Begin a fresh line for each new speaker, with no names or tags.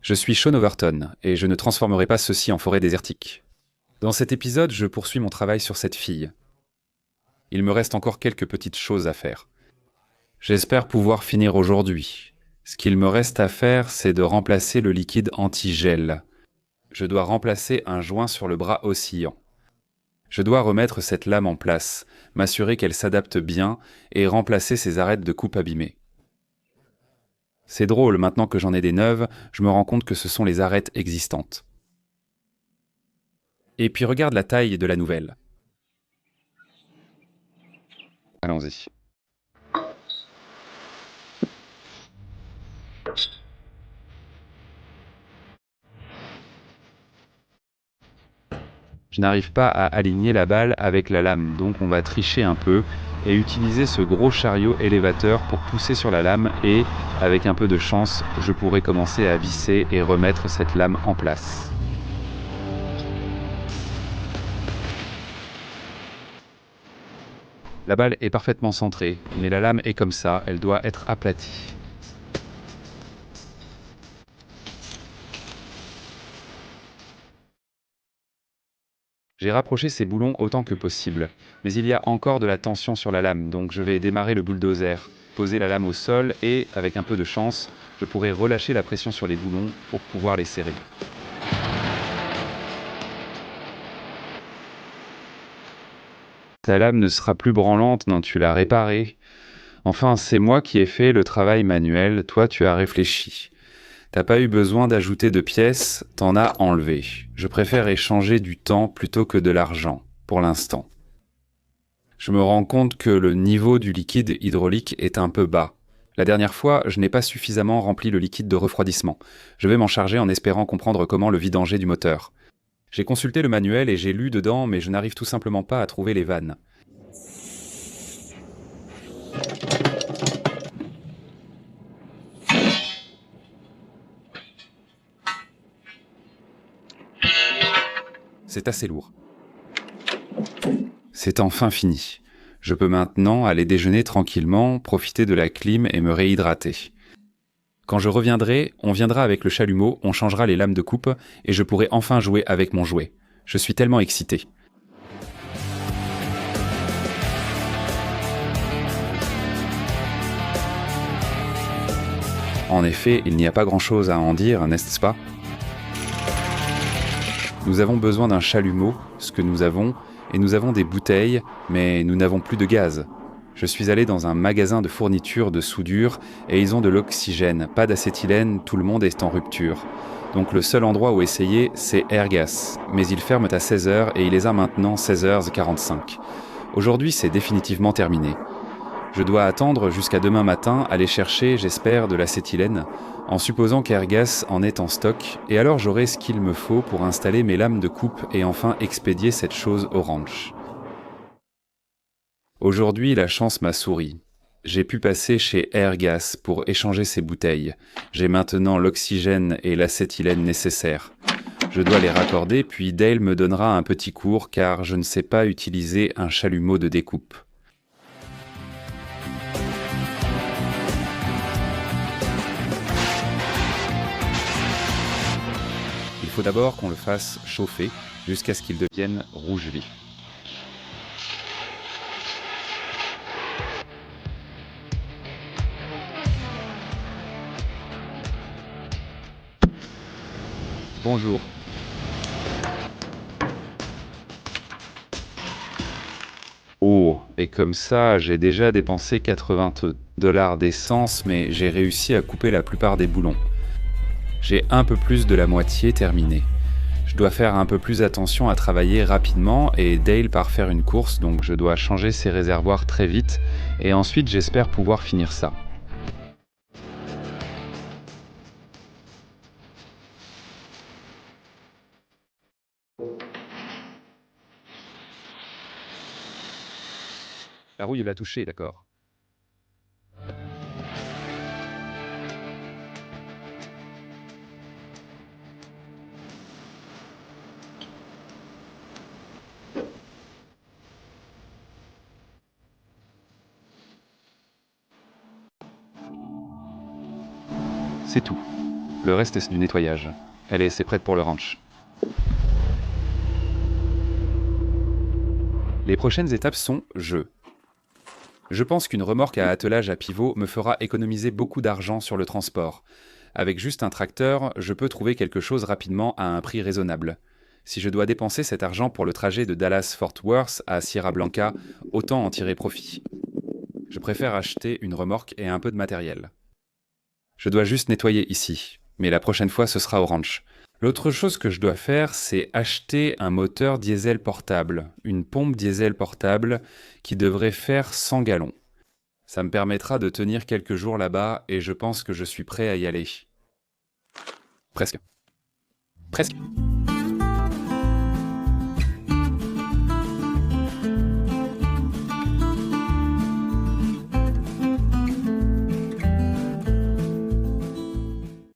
Je suis Sean Overton, et je ne transformerai pas ceci en forêt désertique. Dans cet épisode, je poursuis mon travail sur cette fille. Il me reste encore quelques petites choses à faire. J'espère pouvoir finir aujourd'hui. Ce qu'il me reste à faire, c'est de remplacer le liquide anti-gel. Je dois remplacer un joint sur le bras oscillant. Je dois remettre cette lame en place, m'assurer qu'elle s'adapte bien et remplacer ces arêtes de coupe abîmées. C'est drôle, maintenant que j'en ai des neuves, je me rends compte que ce sont les arêtes existantes. Et puis regarde la taille de la nouvelle. Allons-y. Je n'arrive pas à aligner la balle avec la lame, donc on va tricher un peu et utiliser ce gros chariot élévateur pour pousser sur la lame et, avec un peu de chance, je pourrai commencer à visser et remettre cette lame en place. La balle est parfaitement centrée, mais la lame est comme ça, elle doit être aplatie. J'ai rapproché ces boulons autant que possible, mais il y a encore de la tension sur la lame, donc je vais démarrer le bulldozer, poser la lame au sol et, avec un peu de chance, je pourrai relâcher la pression sur les boulons pour pouvoir les serrer. Ta lame ne sera plus branlante, non, tu l'as réparée. Enfin, c'est moi qui ai fait le travail manuel, toi tu as réfléchi. T'as pas eu besoin d'ajouter de pièces, t'en as enlevé. Je préfère échanger du temps plutôt que de l'argent, pour l'instant. Je me rends compte que le niveau du liquide hydraulique est un peu bas. La dernière fois, je n'ai pas suffisamment rempli le liquide de refroidissement. Je vais m'en charger en espérant comprendre comment le vidanger du moteur. J'ai consulté le manuel et j'ai lu dedans, mais je n'arrive tout simplement pas à trouver les vannes. C'est assez lourd. C'est enfin fini. Je peux maintenant aller déjeuner tranquillement, profiter de la clim et me réhydrater. Quand je reviendrai, on viendra avec le chalumeau, on changera les lames de coupe et je pourrai enfin jouer avec mon jouet. Je suis tellement excité. En effet, il n'y a pas grand-chose à en dire, n'est-ce pas ? Nous avons besoin d'un chalumeau, ce que nous avons, et nous avons des bouteilles, mais nous n'avons plus de gaz. Je suis allé dans un magasin de fournitures de soudure et ils ont de l'oxygène, pas d'acétylène, tout le monde est en rupture. Donc le seul endroit où essayer, c'est Airgas. Mais ils ferment à 16h et il est maintenant 16h45. Aujourd'hui, c'est définitivement terminé. Je dois attendre jusqu'à demain matin, aller chercher, j'espère, de l'acétylène, en supposant qu'Airgas en ait en stock, et alors j'aurai ce qu'il me faut pour installer mes lames de coupe et enfin expédier cette chose au ranch. Aujourd'hui, la chance m'a souri. J'ai pu passer chez Airgas pour échanger ces bouteilles. J'ai maintenant l'oxygène et l'acétylène nécessaires. Je dois les raccorder, puis Dale me donnera un petit cours car je ne sais pas utiliser un chalumeau de découpe. Il faut d'abord qu'on le fasse chauffer jusqu'à ce qu'il devienne rouge vif. Bonjour. Oh, et comme ça, j'ai déjà dépensé 80 $ d'essence, mais j'ai réussi à couper la plupart des boulons. J'ai un peu plus de la moitié terminé. Je dois faire un peu plus attention à travailler rapidement et Dale part faire une course, donc je dois changer ses réservoirs très vite et ensuite j'espère pouvoir finir ça. La rouille l'a touché, d'accord. C'est tout. Le reste c'est du nettoyage. Allez, c'est prête pour le ranch. Les prochaines étapes sont jeu. Je pense qu'une remorque à attelage à pivot me fera économiser beaucoup d'argent sur le transport. Avec juste un tracteur, je peux trouver quelque chose rapidement à un prix raisonnable. Si je dois dépenser cet argent pour le trajet de Dallas-Fort Worth à Sierra Blanca, autant en tirer profit. Je préfère acheter une remorque et un peu de matériel. Je dois juste nettoyer ici, mais la prochaine fois ce sera au ranch. L'autre chose que je dois faire, c'est acheter un moteur diesel portable, une pompe diesel portable qui devrait faire 100 gallons. Ça me permettra de tenir quelques jours là-bas et je pense que je suis prêt à y aller. Presque. Presque.